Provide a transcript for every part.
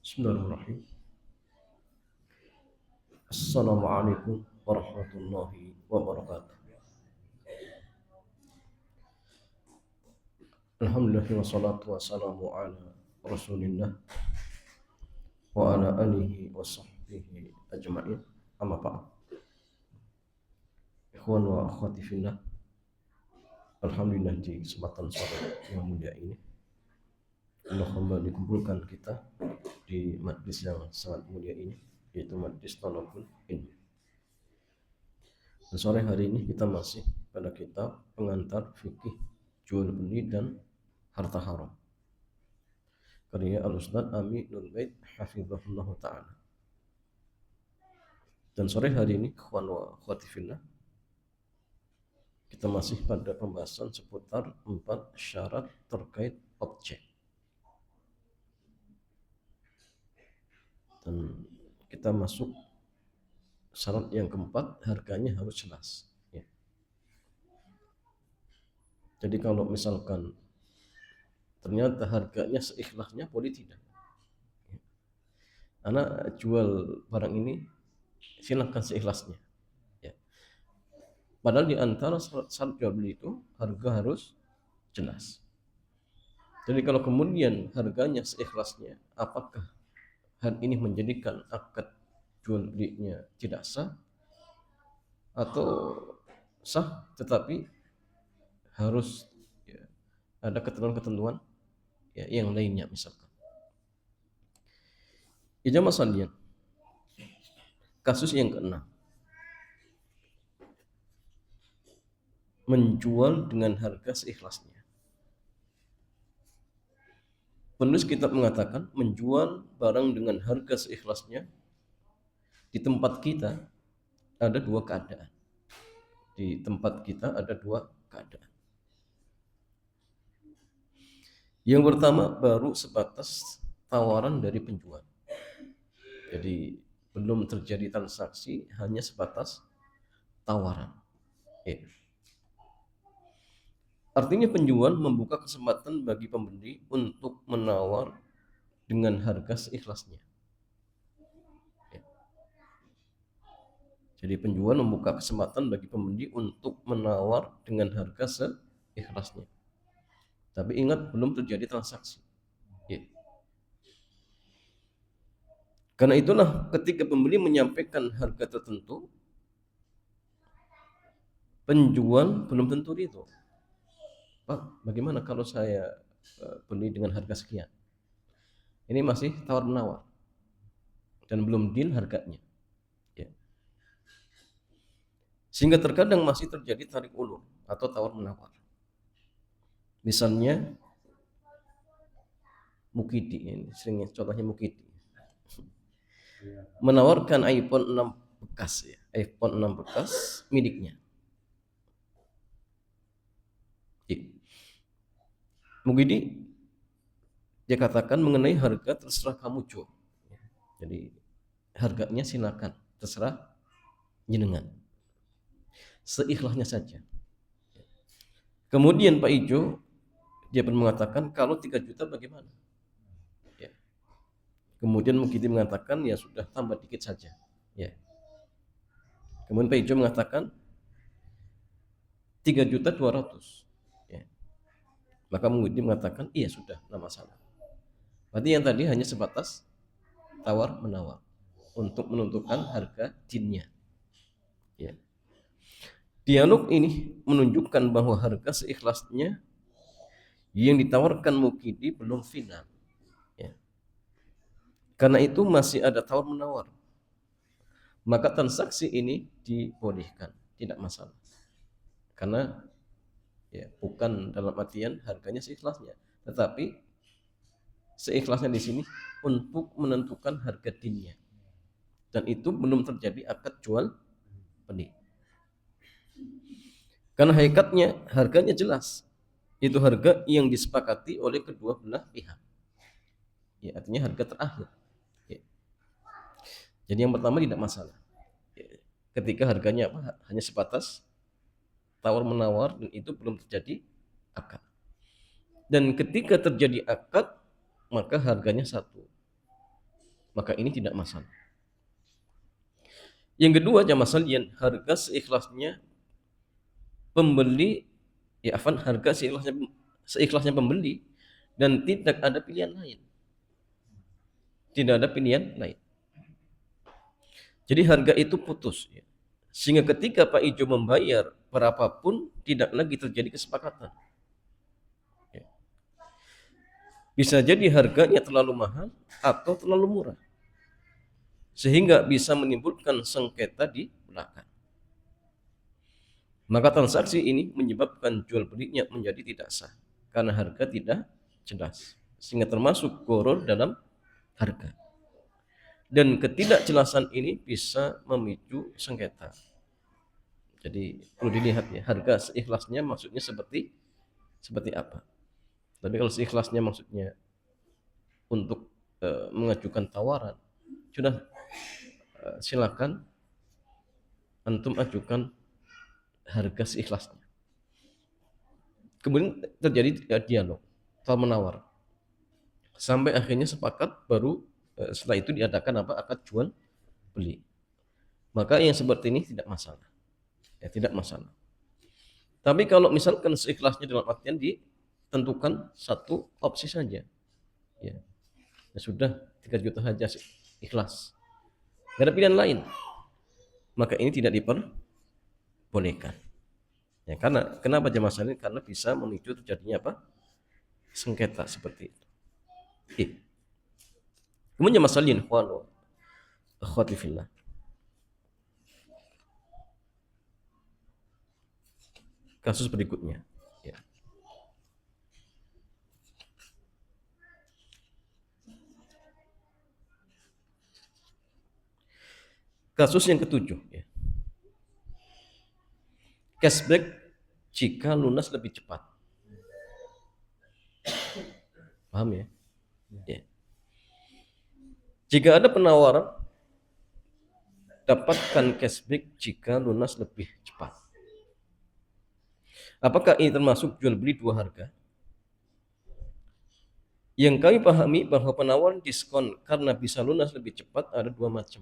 Bismillahirrahmanirrahim. Assalamualaikum warahmatullahi wabarakatuh. Alhamdulillah wassalatu wassalamu ala Rasulillah wa ala alihi wa sahbihi ajma'in. Amma ba'd. Ikhwan wa akhwati fillah. Alhamdulillah di kesempatan sore yang mulia ini Allah kembali kumpulkan kita di majlis yang sangat mulia ini, yaitu majlis Talabul Ilmi. Dan sore hari ini kita masih pada kitab pengantar fikih jual beli dan harta haram karya Al-Ustaz Aminul Bait hafizahullah ta'ala. Dan sore hari ini ikhwan wa akhwati fillah, kita masih pada pembahasan seputar 4 syarat terkait objek. Dan kita masuk syarat yang keempat, harganya harus jelas ya. Jadi kalau misalkan ternyata harganya seikhlasnya, boleh tidak. Anak jual barang ini, silakan seikhlasnya. Ya. Padahal di antara syarat jual beli itu harga harus jelas. Jadi kalau kemudian harganya seikhlasnya, apakah hal ini menjadikan akad jual belinya tidak sah atau sah tetapi harus ya, ada ketentuan-ketentuan ya, yang lainnya misalkan. Ijazah salian. Kasus yang keenam. Menjual dengan harga seikhlasnya. Penulis kitab mengatakan menjual barang dengan harga seikhlasnya di tempat kita ada dua keadaan. Di tempat kita ada dua keadaan. Yang pertama baru sebatas tawaran dari penjual. Jadi belum terjadi transaksi, hanya sebatas tawaran. Ya. Artinya penjual membuka kesempatan bagi pembeli untuk menawar dengan harga seikhlasnya. Ya. Jadi penjual membuka kesempatan bagi pembeli untuk menawar dengan harga seikhlasnya. Tapi ingat, belum terjadi transaksi. Ya. Karena itulah ketika pembeli menyampaikan harga tertentu, penjual belum tentu itu. Pak, bagaimana kalau saya beli dengan harga sekian? Ini masih tawar menawar dan belum deal harganya. Ya. Sehingga terkadang masih terjadi tarik ulur atau tawar menawar. Misalnya Mukidi, ini seringnya contohnya Mukidi menawarkan iPhone 6 bekas ya, iPhone 6 bekas miliknya. Ya. Mukidi dia katakan mengenai harga terserah kamu Jo. Jadi harganya silakan, terserah jenengan. Seikhlasnya saja. Kemudian Pak Ijo dia pun mengatakan kalau 3 juta bagaimana? Ya. Kemudian Mukidi mengatakan ya sudah tambah dikit saja. Ya. Kemudian Pak Ijo mengatakan 3.200.000. Ya. Maka Mukidi mengatakan iya sudah, tidak masalah. Berarti yang tadi hanya sebatas tawar menawar untuk menentukan harga jinnya. Ya. Dialog ini menunjukkan bahwa harga seikhlasnya yang ditawarkan Mukidi belum final. Ya. Karena itu masih ada tawar menawar. Maka transaksi ini dibolehkan, tidak masalah. Karena ya, bukan dalam artian harganya seikhlasnya, tetapi seikhlasnya di sini untuk menentukan harga dinnya. Dan itu belum terjadi akad jual beli. Karena hakikatnya harganya jelas. Itu harga yang disepakati oleh kedua belah pihak. Ya, artinya harga terakhir. Ya. Jadi yang pertama tidak masalah. Ya. Ketika harganya apa? Hanya sebatas tawar menawar dan itu belum terjadi akad. Dan ketika terjadi akad, maka harganya satu. maka ini tidak masalah. Yang kedua, jamaah sekalian, harga seikhlasnya pembeli, harga seikhlasnya pembeli dan tidak ada pilihan lain. Tidak ada pilihan lain. Jadi harga itu putus. Sehingga ketika Pak Ijo membayar berapapun tidak lagi terjadi kesepakatan. Bisa jadi harganya terlalu mahal atau terlalu murah. Sehingga bisa menimbulkan sengketa di belakang. Maka transaksi ini menyebabkan jual belinya menjadi tidak sah. Karena harga tidak jelas. Sehingga termasuk gharar dalam harga. Dan ketidakjelasan ini bisa memicu sengketa. Jadi perlu dilihat ya, harga seikhlasnya maksudnya seperti apa. Tapi kalau seikhlasnya maksudnya untuk mengajukan tawaran, sudah silakan antum ajukan harga seikhlasnya. Kemudian terjadi dialog, tawar menawar, sampai akhirnya sepakat, baru setelah itu diadakan akad jual beli. Maka yang seperti ini tidak masalah, tidak masalah. Tapi kalau misalkan seikhlasnya dalam artian ditentukan satu opsi saja, ya sudah 3 juta saja ikhlas, tidak ada pilihan lain, maka ini tidak diperbolehkan. Ya, karena kenapa jamaah sekalian? Karena bisa memicu terjadinya sengketa seperti itu. Kemudian jamaah sekalian, akhwati fillah, kasus berikutnya. Ya. Kasus yang ketujuh. Ya. Cashback jika lunas lebih cepat. Paham ya? Ya. Jika ada penawaran, dapatkan cashback jika lunas lebih cepat. Apakah ini termasuk jual beli dua harga? Yang kami pahami bahwa penawaran diskon karena bisa lunas lebih cepat ada dua macam.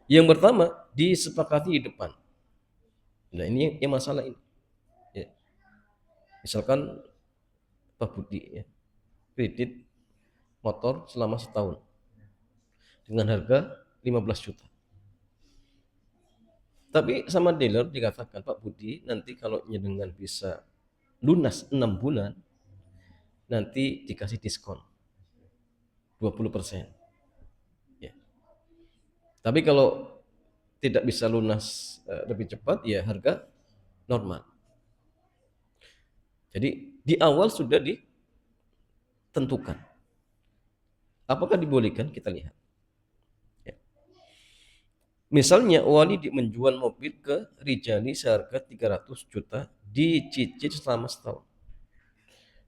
Yang pertama, disepakati di depan. Nah, ini yang masalah ini. Ya. Misalkan Pak Budi, kredit motor selama setahun dengan harga 15 juta. Tapi sama dealer dikatakan, Pak Budi, nanti kalau dengan bisa lunas 6 bulan, nanti dikasih diskon 20%. Ya. Tapi kalau tidak bisa lunas lebih cepat, ya harga normal. Jadi di awal sudah ditentukan. Apakah dibolehkan? Kita lihat. Ya. Misalnya Walidi menjual mobil ke Rijali seharga 300 juta dicicil selama setahun.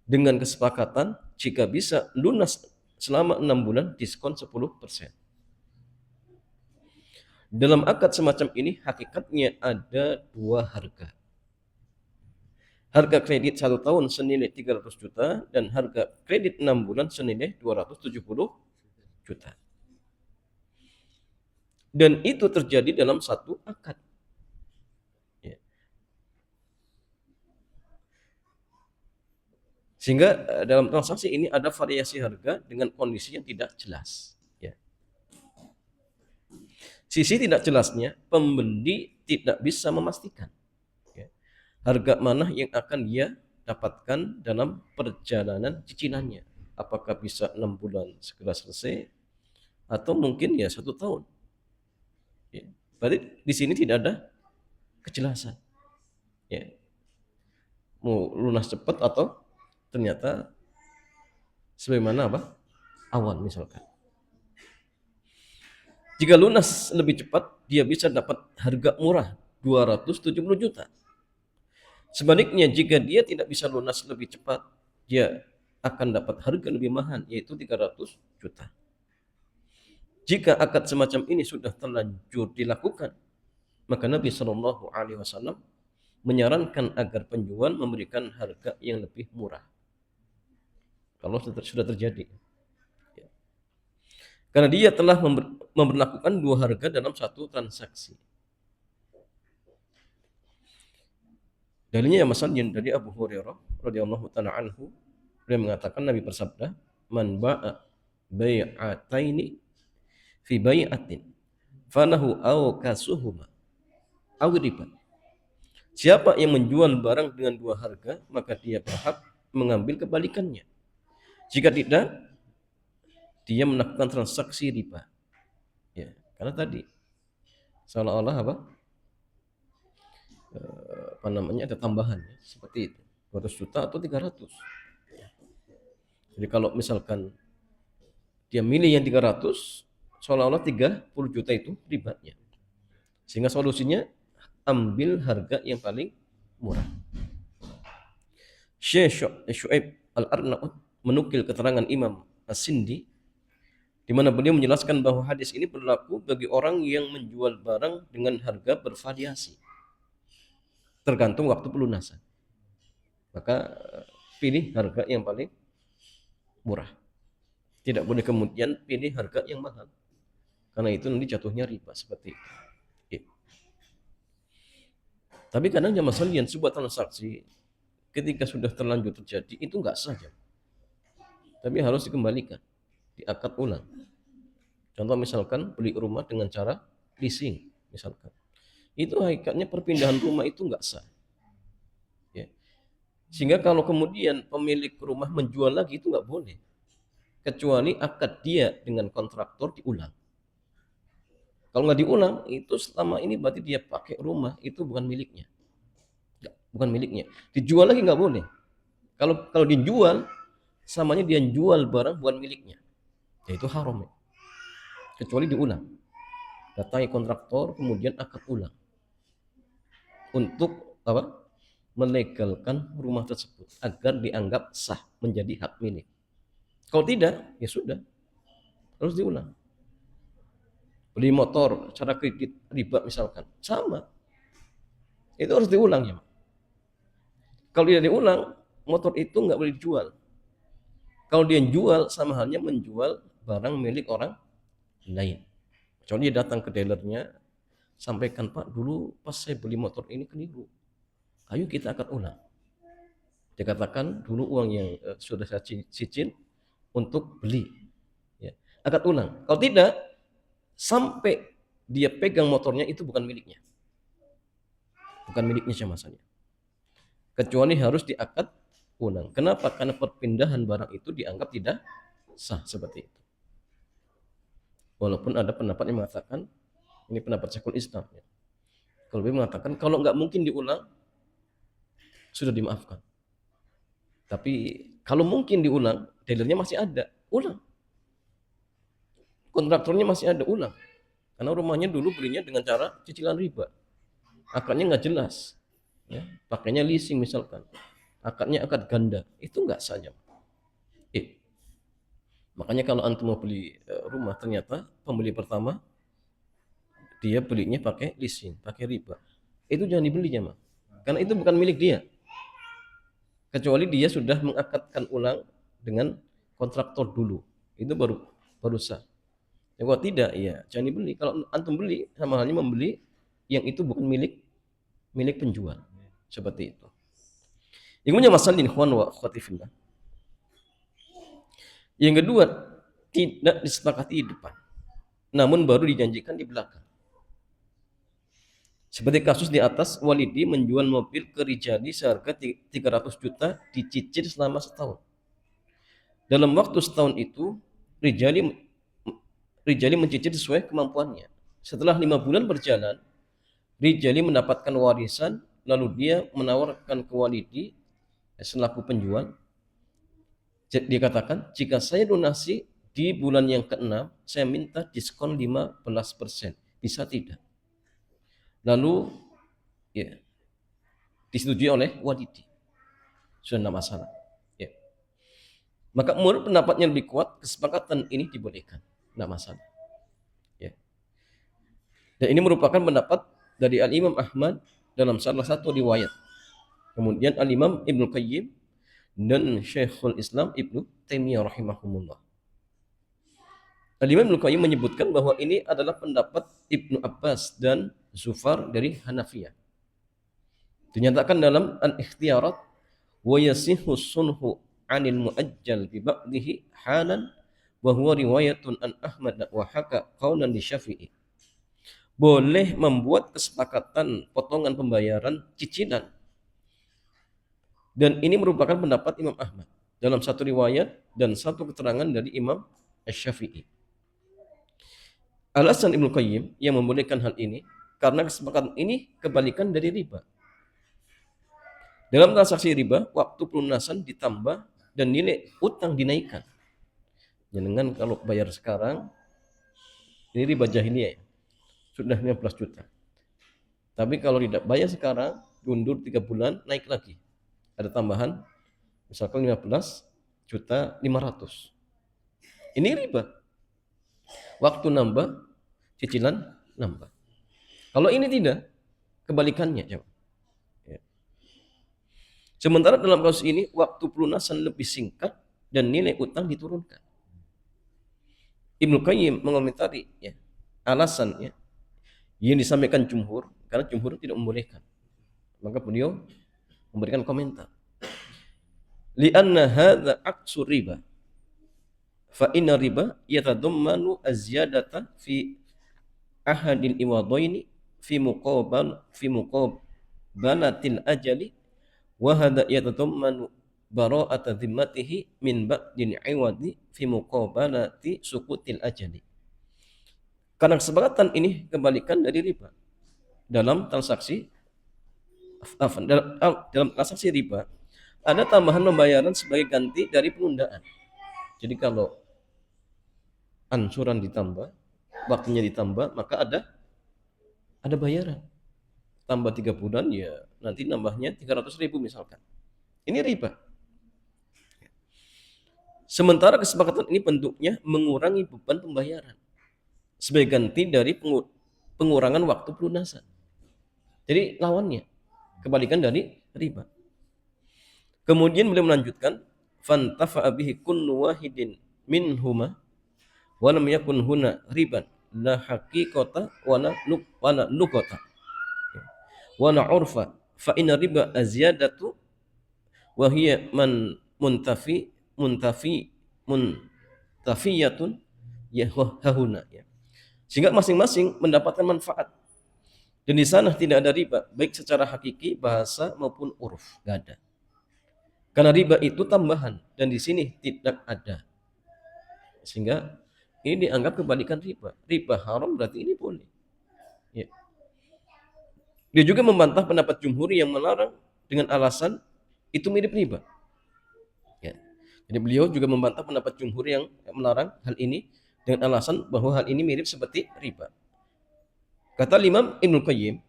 Dengan kesepakatan jika bisa lunas selama 6 bulan diskon 10%. Dalam akad semacam ini hakikatnya ada dua harga. Harga kredit 1 tahun senilai 300 juta dan harga kredit 6 bulan senilai 270 juta. Dan itu terjadi dalam satu akad. Ya. Sehingga dalam transaksi ini ada variasi harga dengan kondisi yang tidak jelas. Ya. Sisi tidak jelasnya, pembeli tidak bisa memastikan harga mana yang akan dia dapatkan dalam perjalanan cicilannya. Apakah bisa 6 bulan segera selesai atau mungkin 1 tahun. Ya. Berarti di sini tidak ada kejelasan. Ya. Mau lunas cepat atau ternyata sebagaimana awal misalkan. Jika lunas lebih cepat, dia bisa dapat harga murah 270 juta. Sebaliknya jika dia tidak bisa lunas lebih cepat, dia akan dapat harga lebih mahal, yaitu 300 juta. Jika akad semacam ini sudah terlanjur dilakukan, maka Nabi Shallallahu Alaihi Wasallam menyarankan agar penjual memberikan harga yang lebih murah. Kalau sudah terjadi. Karena dia telah memberlakukan dua harga dalam satu transaksi. Dalilnya masalah dari Abu Hurairah radhiyallahu taala anhu, dia mengatakan Nabi bersabda, "Man ba'a bai'ataini fi bai'atin falahu awkasuhuma aw riba." Siapa yang menjual barang dengan dua harga, maka dia berhak mengambil kebalikannya. Jika tidak, dia melakukan transaksi riba. Ya, karena tadi seolah-olah apa namanya ada tambahan ya, seperti itu. 200 juta atau 300. Jadi kalau misalkan dia milih yang 300, seolah-olah 30 juta itu ribanya. Sehingga solusinya ambil harga yang paling murah. Syekh Syuaib Al-Arnaud menukil keterangan Imam As-Sindi di mana beliau menjelaskan bahwa hadis ini berlaku bagi orang yang menjual barang dengan harga bervariasi tergantung waktu pelunasan. Maka pilih harga yang paling murah. Tidak boleh kemudian pilih harga yang mahal. Karena itu nanti jatuhnya riba seperti itu. Ya. Tapi kadang jamaah sekalian sebuah transaksi ketika sudah terlanjur terjadi itu enggak sah. Tapi harus dikembalikan, diakad ulang. Contoh misalkan beli rumah dengan cara leasing misalkan. Itu hakikatnya perpindahan rumah itu enggak sah. Ya. Sehingga kalau kemudian pemilik rumah menjual lagi itu enggak boleh. Kecuali akad dia dengan kontraktor diulang. Kalau nggak diulang, itu selama ini berarti dia pakai rumah itu bukan miliknya. Bukan miliknya. Dijual lagi nggak boleh. Kalau dijual, samanya dia jual barang bukan miliknya. Ya itu haram. Ya. Kecuali diulang. Datangi kontraktor, kemudian akad ulang. Untuk apa? Melegalkan rumah tersebut agar dianggap sah menjadi hak milik. Kalau tidak, ya sudah. Harus diulang. Beli motor, cara kredit riba misalkan. Sama. Itu harus diulang ya. Kalau tidak diulang, motor itu nggak boleh dijual. Kalau dia jual, sama halnya menjual barang milik orang lain. Kecuali dia datang ke dealernya, sampaikan, Pak, dulu pas saya beli motor ini keliru. Ayo kita akad ulang. Dia katakan dulu uang yang sudah saya cicil untuk beli. Ya. Akad ulang. Kalau tidak, sampai dia pegang motornya itu bukan miliknya. Bukan miliknya sama-sama. Kecuali harus diakad ulang. Kenapa? Karena perpindahan barang itu dianggap tidak sah seperti itu. Walaupun ada pendapat yang mengatakan, ini pendapat Syekhul Islam. Ya. Kalau dia mengatakan, kalau nggak mungkin diulang, sudah dimaafkan. Tapi kalau mungkin diulang, dealernya masih ada, ulang. Kontraktornya masih ada, ulang. Karena rumahnya dulu belinya dengan cara cicilan riba. Akadnya nggak jelas. Ya, pakainya leasing misalkan. Akadnya akad ganda. Itu nggak saja. Makanya kalau antum mau beli rumah, ternyata pembeli pertama dia belinya pakai leasing, pakai riba. Itu jangan dibelinya, Mak. Karena itu bukan milik dia. Kecuali dia sudah mengakadkan ulang dengan kontraktor dulu. Itu baru sah. Ya, kalau tidak, ya jangan dibeli. Kalau antum beli, sama halnya membeli yang itu bukan milik penjual. Seperti itu. Yang punya masalah ikhwan wa akhwati fillah. Yang kedua, tidak disepakati di depan, namun baru dijanjikan di belakang. Seperti kasus di atas, Walidi menjual mobil ke Rijali seharga 300 juta dicicil selama setahun. Dalam waktu setahun itu, Rijali mencicil sesuai kemampuannya. Setelah 5 bulan berjalan, Rijali mendapatkan warisan, lalu dia menawarkan ke Walidi selaku penjual. Dia katakan, jika saya donasi di bulan yang ke-6, saya minta diskon 15%. Bisa tidak? Lalu ya, disetujui oleh Walidi. Sudah tidak masalah. Ya. Maka menurut pendapatnya lebih kuat, kesepakatan ini dibolehkan. Tidak masalah. Ya. Dan ini merupakan pendapat dari Al-Imam Ahmad dalam salah satu riwayat. Kemudian Al-Imam Ibnu Qayyim dan Syekhul Islam Ibnu Taimiyah rahimahumullah. Al-Imam Ibnu Qayyim menyebutkan bahwa ini adalah pendapat Ibnu Abbas dan Zufar dari Hanafiyah. Dinyatakan dalam Al-Ikhtiyarat wa yasihu sunhu 'anil muajjal bi ba'dihi halan wa huwa riwayatun an Ahmad wa haka qaulan li Syafi'i. Boleh membuat kesepakatan potongan pembayaran cicilan, dan ini merupakan pendapat Imam Ahmad dalam satu riwayat dan satu keterangan dari Imam Asy-Syafi'i. Alasan Ibnu Qayyim yang membolehkan hal ini karena kesepakatan ini kebalikan dari riba. Dalam transaksi riba, waktu pelunasan ditambah dan nilai utang dinaikkan. Jangan kalau bayar sekarang, ini riba jahiliyah ya, sudah 15 juta. Tapi kalau tidak bayar sekarang, diundur 3 bulan, naik lagi. Ada tambahan, misalkan 15 juta 500. Ini riba. Waktu nambah, cicilan nambah. Kalau ini tidak, kebalikannya. Ya. Sementara dalam kasus ini, waktu pelunasan lebih singkat dan nilai utang diturunkan. Ibnu Qayyim mengomentari ya, alasan ya, yang disampaikan jumhur, karena jumhur tidak membolehkan. Maka beliau memberikan komentar. Li'anna hadza aqsu riba. Fa inna riba yatadammanu azyadata fi ahadil iwadaini fi muqabalatil ajali wa hadza yatadammanu bara'ata dhimmatihi min ba'dil iwadi fi muqabalati sukutil ajali. Karena kesepakatan ini kebalikan dari riba. Dalam transaksi riba ada tambahan pembayaran sebagai ganti dari penundaan. Jadi kalau ansuran ditambah, waktunya ditambah, maka ada bayaran. Tambah 3 bulan ya nanti nambahnya 300.000 misalkan. Ini riba. Sementara kesepakatan ini bentuknya mengurangi beban pembayaran sebagai ganti dari pengurangan waktu pelunasan. Jadi lawannya, kebalikan dari riba. Kemudian beliau melanjutkan, fantafa'a bihi kullu wahidin minhuma wa lam yakun huna riban la haqiqata wa la luqata wa la urfa fa inna riba azyadatu wa hiya man muntafiyatun yahuna ya. Sehingga masing-masing mendapatkan manfaat. Dan di sana tidak ada riba, baik secara hakiki, bahasa maupun uruf, enggak ada. Karena riba itu tambahan dan di sini tidak ada. Sehingga ini dianggap kebalikan riba. Riba haram berarti ini boleh. Ya. Dia juga membantah pendapat jumhur yang melarang dengan alasan itu mirip riba. Ya. Jadi beliau juga membantah pendapat jumhur yang melarang hal ini dengan alasan bahwa hal ini mirip seperti riba. Kata Imam Ibnu Qayyim,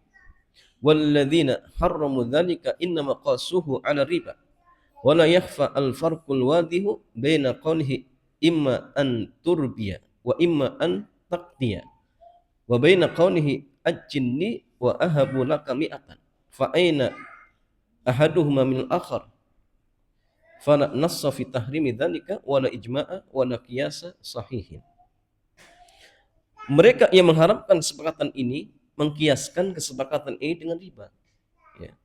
walladzina harramu dzalika innama qasuhu 'ala riba wa la yakhfa al-farqul wadihu baina qawlihi imma an turbiya wa imma an taqdiya wa baina qawlihi ajinni wa ahabu laka mi'atan fa aina ahaduhuma min al-akhar fala nassa fi tahrimi dzalika wala ijma'a wala qiyasa sahihin. Mereka yang mengharapkan kesepakatan ini mengkiaskan kesepakatan ini dengan riba. Ya.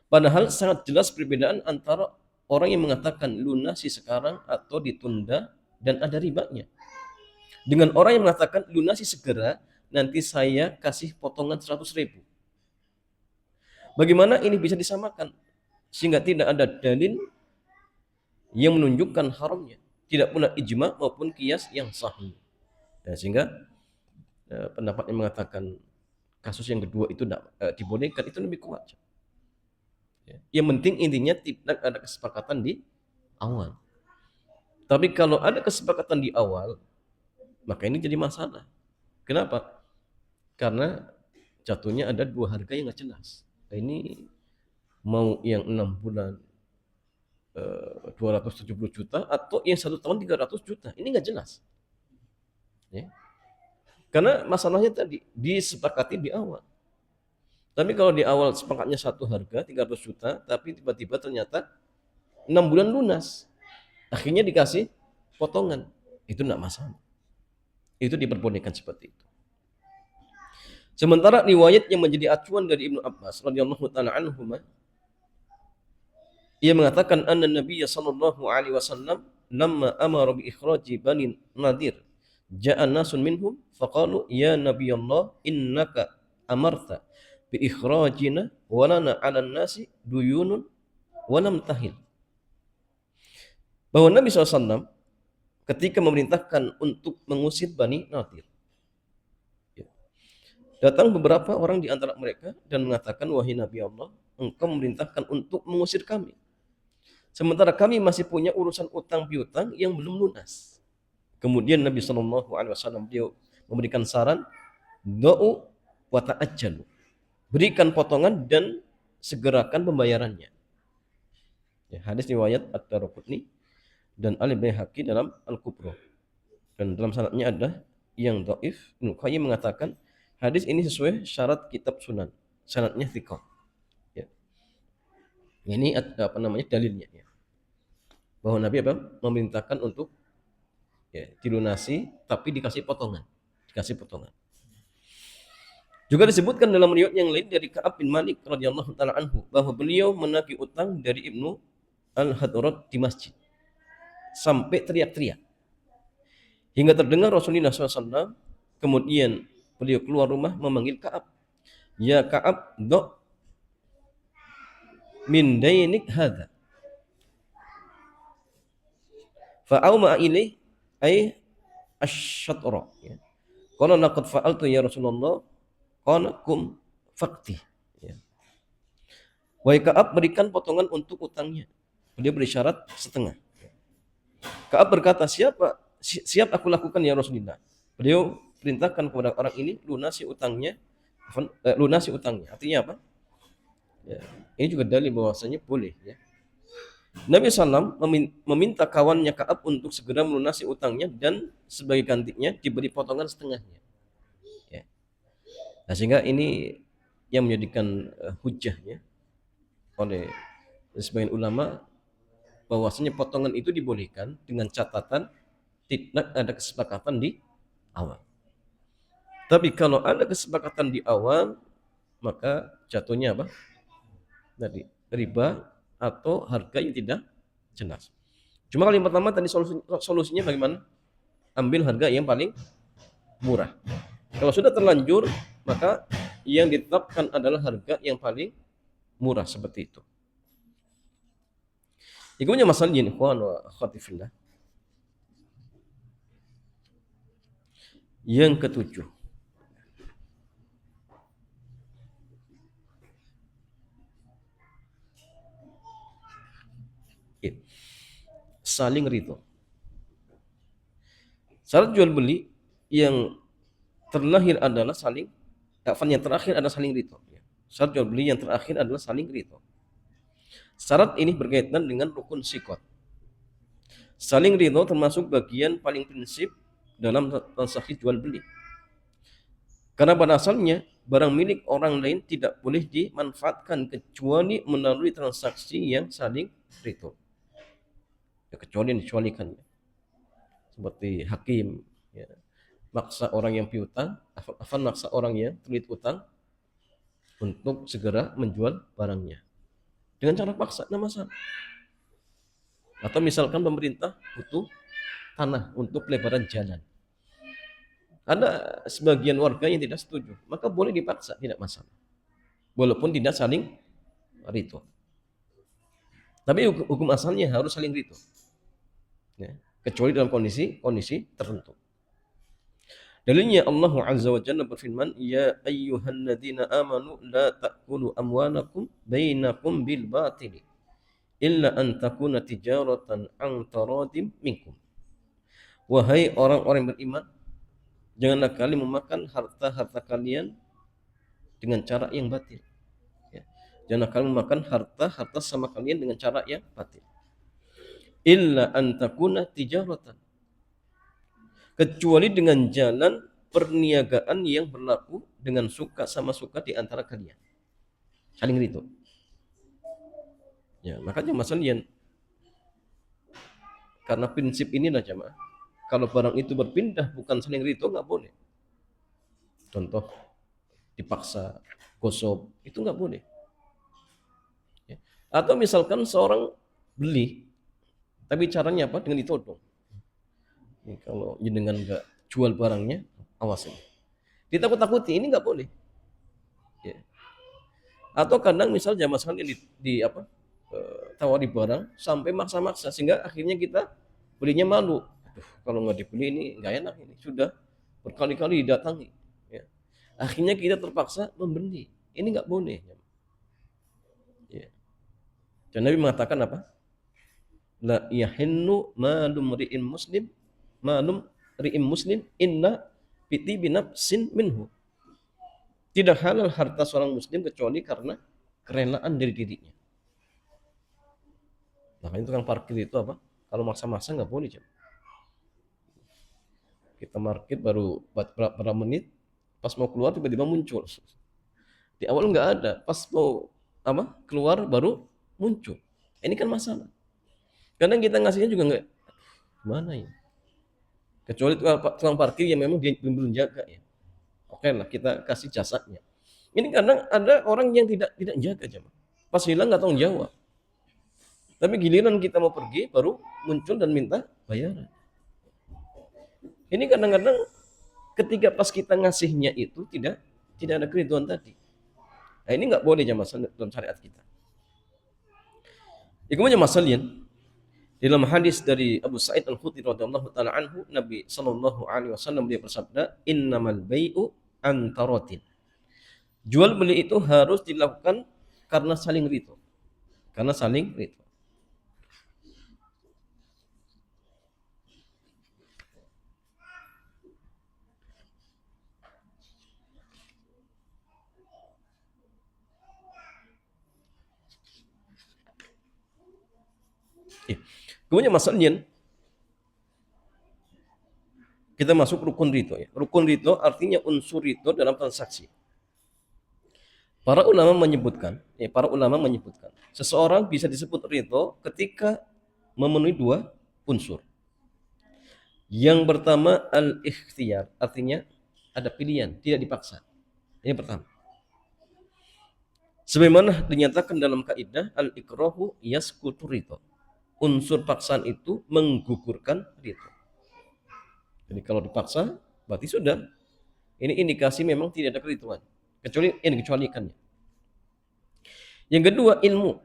Padahal sangat jelas perbedaan antara orang yang mengatakan lunasi sekarang atau ditunda dan ada ribanya, dengan orang yang mengatakan lunasi segera, nanti saya kasih potongan 100.000. Bagaimana ini bisa disamakan? Sehingga tidak ada dalil yang menunjukkan haramnya, tidak pula ijma maupun qiyas yang sahih. Ya, sehingga pendapat yang mengatakan kasus yang kedua itu tidak dibolehkan itu lebih kuat. Ya. Yang penting intinya tidak ada kesepakatan di awal. Tapi kalau ada kesepakatan di awal, maka ini jadi masalah. Kenapa? Karena jatuhnya ada dua harga yang nggak jelas. Ini mau yang 6 bulan 270 juta atau yang 1 tahun 300 juta. Ini nggak jelas. Ya. Karena masalahnya tadi disepakati di awal. Tapi kalau di awal sepakatnya satu harga 300 juta, tapi tiba-tiba ternyata 6 bulan lunas, akhirnya dikasih potongan, itu enggak masalah. Itu diperbolehkan seperti itu. Sementara riwayat yang menjadi acuan dari Ibnu Abbas radhiyallahu taala anhuma, ia mengatakan anna Nabiy sallallahu alaihi wasallam lamma amara bi ikhraji bani Nadir ja'a nasun minhum faqalu ya Nabiy Allah innaka amarta bi ikhrajina wa lana 'alan nasi duyunun wa lam tahil. Bahwa Nabi SAW ketika memerintahkan untuk mengusir Bani Nadir, datang beberapa orang di antara mereka dan mengatakan, wahai Nabi Allah, engkau memerintahkan untuk mengusir kami. Sementara kami masih punya urusan utang piutang yang belum lunas. Kemudian Nabi SAW dia memberikan saran, do'u wa ta'ajjalu. Berikan potongan dan segerakan pembayarannya. Ya, hadis riwayat Ad-Daraqutni dan Al-Baihaqi dalam Al-Kubra. Dan dalam sanadnya ada yang dhaif. Ibnu Qayyim mengatakan hadis ini sesuai syarat kitab Sunan. Sanadnya thiqah. Ya. Ini dalilnya ya. Bahwa Nabi memerintahkan untuk dilunasi tapi dikasih potongan. Juga disebutkan dalam riwayat yang lain dari Ka'ab bin Malik radhiyallahu taala anhu bahwa beliau menagih utang dari Ibnu Al-Hadrat di masjid sampai teriak-teriak hingga terdengar Rasulullah SAW. Kemudian beliau keluar rumah memanggil Ka'ab, ya Ka'ab, do min dainik hadha fa'auma ilaih ay asyatra. Qala laqad fa'altu ya Rasulullah, qala kum fakti. Wahai Ka'ab, berikan potongan untuk utangnya. Beliau berisyarat setengah. Ka'ab berkata, siap aku lakukan ya Rasulullah. Beliau perintahkan kepada orang ini lunasi utangnya. Artinya apa? Ya, ini juga dalil bahwasanya boleh ya. Nabi SAW meminta kawannya Ka'ab untuk segera melunasi utangnya dan sebagai gantinya diberi potongan setengahnya. Ya. Nah, sehingga ini yang menjadikan hujahnya oleh sebagian ulama bahwasanya potongan itu dibolehkan dengan catatan tidak ada kesepakatan di awal. Tapi kalau ada kesepakatan di awal, maka jatuhnya apa? Tadi riba atau harga yang tidak jelas. Cuma kali yang pertama tadi solusinya bagaimana? Ambil harga yang paling murah. Kalau sudah terlanjur, maka yang ditetapkan adalah harga yang paling murah seperti itu. Kemudian masalah ini, ikhwan wa akhwati fillah. Yang ketujuh, saling ridho. Syarat jual beli yang terlahir adalah yang terakhir adalah saling ridho. Syarat jual beli yang terakhir adalah saling ridho. Syarat ini berkaitan dengan rukun sikot. Saling ridho termasuk bagian paling prinsip dalam transaksi jual beli. Karena pada asalnya barang milik orang lain tidak boleh dimanfaatkan kecuali melalui transaksi yang saling ridho. Ya, kecuali yang dikecualikan. Seperti hakim ya, maksa orang yang piutang, maksa orang yang terlilit utang untuk segera menjual barangnya dengan cara paksa, tidak masalah. Atau misalkan pemerintah butuh tanah untuk pelebaran jalan, ada sebagian warga yang tidak setuju, maka boleh dipaksa, tidak masalah, walaupun tidak saling ridho. Tapi hukum asalnya harus saling ridho ya, kecuali dalam kondisi tertentu. Dalilnya Allah Azza wa Jalla berfirman, ya ayyuhalladzina amanu la ta'kulu amwalakum bainakum bil batili illa an takuna tijaratan an taradim minkum. Wahai orang-orang beriman, janganlah kalian memakan harta-harta kalian dengan cara yang batil. Ya. Janganlah kalian memakan harta sama kalian dengan cara yang batil. Illa an takuna tijaratan, kecuali dengan jalan perniagaan yang berlaku dengan suka sama suka di antara kalian, saling ridho. Ya, makanya masalahnya karena prinsip inilah jamaah Kalau barang itu berpindah bukan saling ridho nggak boleh. Contoh dipaksa, gosok, itu nggak boleh. Ya. Atau misalkan seorang beli, tapi caranya apa? Dengan ditodong. Ini kalau jenengan nggak jual barangnya, awas ini. Ditakut-takuti, ini nggak boleh. Ya. Atau kadang misal zaman sekarang di apa? Tawari barang sampai maksa-maksa sehingga akhirnya kita belinya malu. Aduh, kalau nggak dibeli ini nggak enak ini. Sudah berkali-kali didatangi. Ya. Akhirnya kita terpaksa membeli. Ini nggak boleh. Ya. Dan Nabi mengatakan apa? La yahinnu malum ri'in muslim malum ri'in muslim inna piti binafsin minhu. Tidak halal harta seorang muslim kecuali karena kerelaan dari dirinya. Makanya tukang parkir itu apa? Kalau maksa-maksa nggak boleh. Kita parkir baru berapa menit, pas mau keluar tiba-tiba muncul. Di awal nggak ada, pas mau apa keluar baru muncul. Ini kan masalah. Kadang kita ngasihnya juga nggak, mana ya? Kecuali tukang parkir yang memang dia belum jaga ya. Oke lah kita kasih jasanya. Ini kadang ada orang yang tidak jaga jemaah. Pas hilang nggak tanggung jawab. Tapi giliran kita mau pergi baru muncul dan minta bayaran. Ini kadang-kadang ketika pas kita ngasihnya itu tidak ada keriduan tadi. Nah, ini nggak boleh jemaah dalam syariat kita. Ya, kemudian masalian dalam hadis dari Abu Sa'id Al-Khudri radhiyallahu taala anhu, Nabi sallallahu alaihi wasallam dia bersabda, "Innamal bai'u antaratin." Jual beli itu harus dilakukan karena saling ridho. Karena saling ridho. Ya. Kemudian masalahnya kita masuk rukun ridho ya. Rukun ridho artinya unsur ridho dalam transaksi. Para ulama menyebutkan, seseorang bisa disebut ridho ketika memenuhi dua unsur. Yang pertama al-ikhtiyar, artinya ada pilihan, tidak dipaksa. Ini pertama. Sebagaimana dinyatakan dalam kaidah al-ikrahu yasqutu ridho. Unsur paksaan itu menggugurkan ridho. Jadi kalau dipaksa, berarti sudah. Ini indikasi memang tidak ada keridhoan. Kecuali yang dikecualikannya. Yang kedua, ilmu.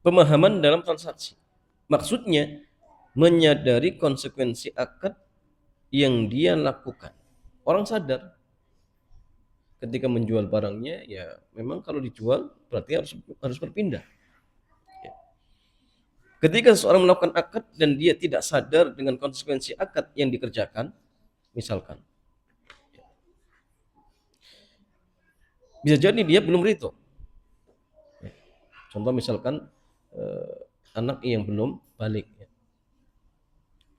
Pemahaman dalam transaksi. Maksudnya, menyadari konsekuensi akad yang dia lakukan. Orang sadar ketika menjual barangnya, ya memang kalau dijual berarti harus berpindah. Ya. Ketika seseorang melakukan akad dan dia tidak sadar dengan konsekuensi akad yang dikerjakan, misalkan, bisa jadi dia belum ridho. Contoh misalkan anak yang belum balik,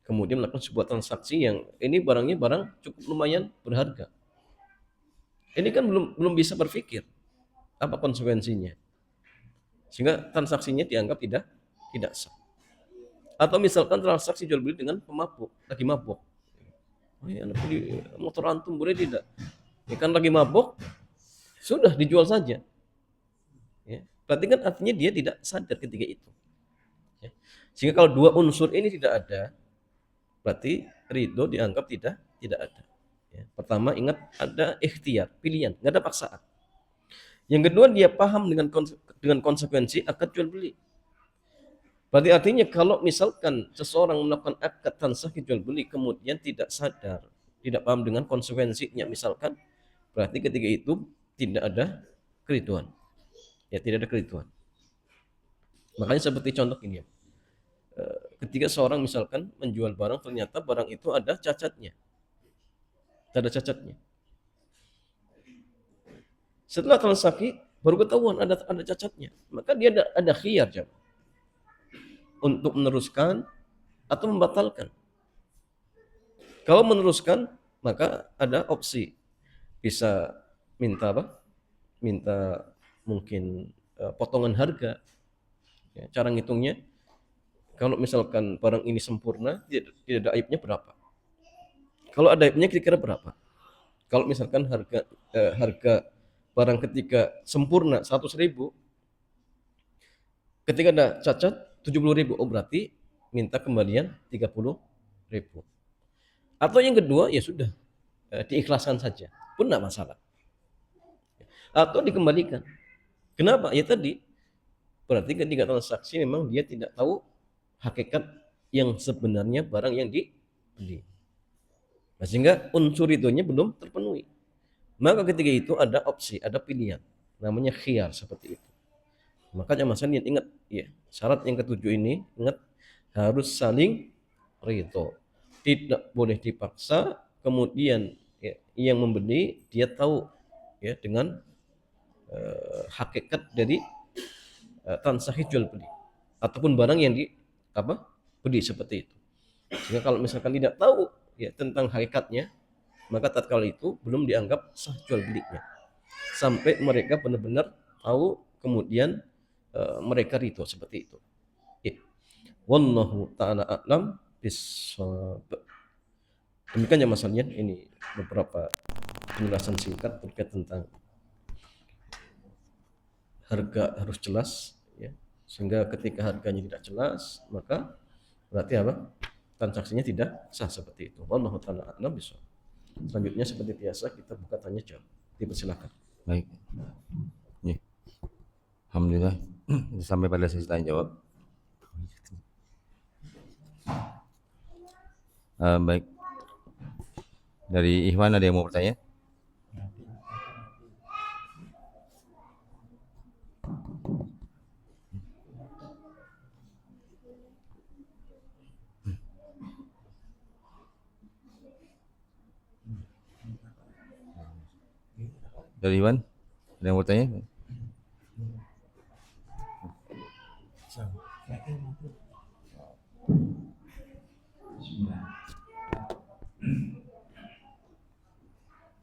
kemudian melakukan sebuah transaksi yang ini barangnya barang cukup lumayan berharga. Ini kan belum bisa berpikir apa konsekuensinya, sehingga transaksinya dianggap tidak sah. Atau misalkan transaksi jual beli dengan pemabuk, lagi mabuk. Oh ya, anak beli motor antum boleh tidak? Ya kan lagi mabuk, sudah dijual saja. Ya. Berarti kan artinya dia tidak sadar ketika itu. Ya. Sehingga kalau dua unsur ini tidak ada, berarti ridho dianggap tidak ada. Ya. Pertama ingat ada ikhtiar, pilihan, nggak ada paksaan. Yang kedua dia paham dengan konsekuensi akad jual beli. Berarti artinya kalau misalkan seseorang melakukan akad transaksi jual beli kemudian tidak sadar, tidak paham dengan konsekuensinya misalkan, berarti ketika itu tidak ada keriduan. Ya tidak ada keriduan. Makanya seperti contoh ini ya. Ketika seorang misalkan menjual barang ternyata barang itu ada cacatnya. Ada cacatnya. Setelah transaksi baru ketahuan ada cacatnya. Maka dia ada khiyar jam untuk meneruskan atau membatalkan. Kalau meneruskan maka ada opsi bisa minta apa? Minta mungkin potongan harga. Ya, cara ngitungnya Kalau misalkan barang ini sempurna, tidak ada aibnya berapa? Kalau ada aibnya kira-kira berapa? Kalau misalkan harga barang ketika sempurna 100.000, ketika ada cacat 70.000, oh berarti minta kembalian 30.000. Atau yang kedua ya sudah, diikhlaskan saja, pun tidak masalah. Atau dikembalikan. Kenapa? Ya tadi, berarti ketika transaksi memang dia tidak tahu hakikat yang sebenarnya barang yang dibeli. Nah, sehingga unsur itunya belum terpenuhi. Maka ketika itu ada opsi, ada pilihan, namanya khiyar seperti itu. Makanya Mas ingat ya, syarat yang ketujuh ini ingat harus saling ridho. Tidak boleh dipaksa, kemudian ya, yang membeli dia tahu ya dengan hakikat dari transaksi jual beli ataupun barang yang beli seperti itu. Sehingga kalau misalkan tidak tahu ya tentang hakikatnya, maka tatkala itu belum dianggap sah jual belinya sampai mereka benar-benar tahu, kemudian mereka ridho seperti itu. Wallahu ta'ala a'lam bishawab. Demikian ya masalahnya, ini beberapa penjelasan singkat terkait tentang harga harus jelas ya. Sehingga ketika harganya tidak jelas, maka berarti apa? Transaksinya tidak sah seperti itu. Wallahu ta'ala a'lam bishawab. Selanjutnya seperti biasa kita buka tanya jawab. Dipersilakan. Baik. Ya. Alhamdulillah sampai pada sesi tanya jawab. Baik. Dari Ikhwan ada yang mau bertanya? Dari Iwan ada yang mau bertanya?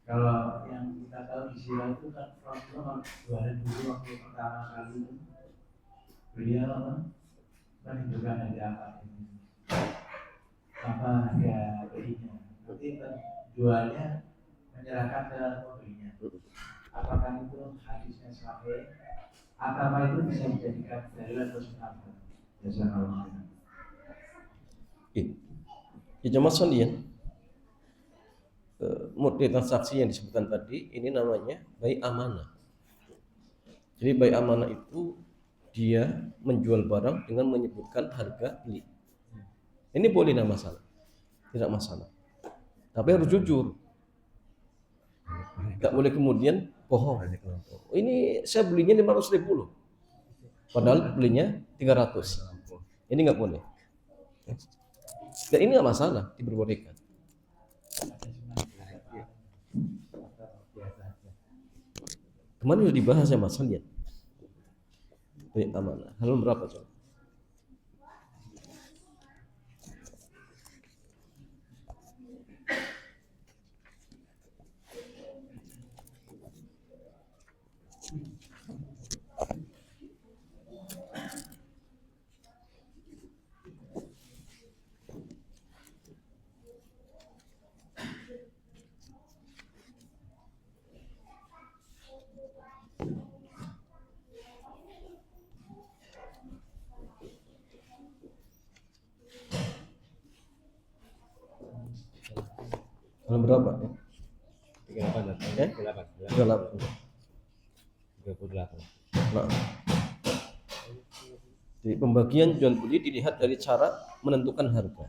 Kalau yang kita tahu di sirah itu kan Rasulullah jualan dulu waktu pertama kali itu beliau menunjukkan ada apa harga belinya. Berarti jualnya menyerahkan ke pembelinya. Apakah itu hadisnya sahih? Apakah itu bisa dijadikan dalil atau sunnah? Jazakallahu khairan. Ya jemaah sekalian, model transaksi yang disebutkan tadi ini namanya bai amanah. Jadi bai amanah itu dia menjual barang dengan menyebutkan harga beli. Ini boleh, tidak masalah, tidak masalah. Tapi harus jujur. Gak boleh kemudian bohong. Ini saya belinya 500.000 loh, padahal belinya 300. Ini nggak boleh. Dan ini nggak masalah, diperbolehkan. Kemarin sudah dibahas ya Mas, lihat. Baik amanah. Halaman berapa coba? Halaman berapa? 38. Nah, jadi pembagian jual beli dilihat dari cara menentukan harga.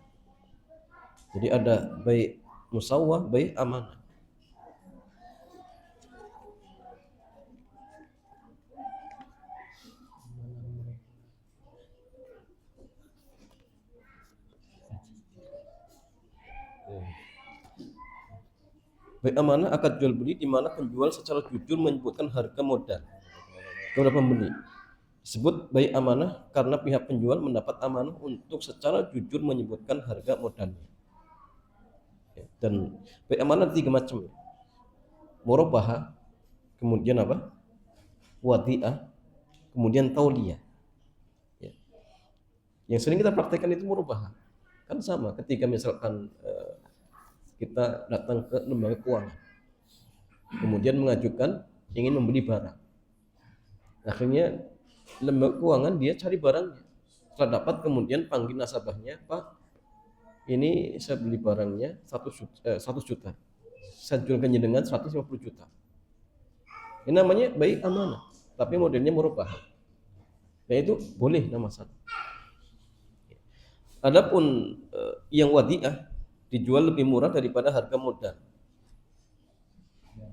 Jadi ada bai musawwah, bai amanah. Bai amanah akad jual beli di mana penjual secara jujur menyebutkan harga modal kepada pembeli. Disebut bai amanah karena pihak penjual mendapat amanah untuk secara jujur menyebutkan harga modalnya. Dan bai amanah 3 macam. Murabahah, kemudian apa? Wadi'ah, kemudian tauliyah. Ya. Yang sering kita praktekkan itu murabahah. Kan sama ketika misalkan kita datang ke lembaga keuangan, kemudian mengajukan ingin membeli barang. Akhirnya lembaga keuangan dia cari barangnya. Setelah dapat kemudian panggil nasabahnya, Pak, ini saya beli barangnya 100 juta. Saya jualkan dengan 150 juta. Ini namanya baik amanah, tapi modelnya murabahah. Nah itu boleh, nama masalah. Adapun yang wadiah dijual lebih murah daripada harga modal.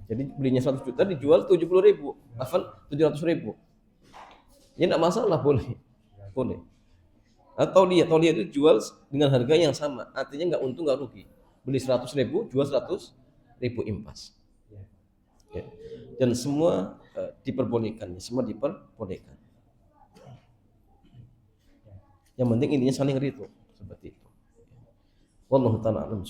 Jadi belinya 100 juta dijual 70.000, afan 700.000. Ya tidak masalah, boleh. Boleh. Atau dia itu jual dengan harga yang sama, artinya nggak untung nggak rugi. Beli 100.000, jual 100.000 impas. Ya. Dan semua diperbolehkan, semua diperbolehkan. Yang penting intinya saling ridho seperti itu. Wallahu ta'ala a'lam.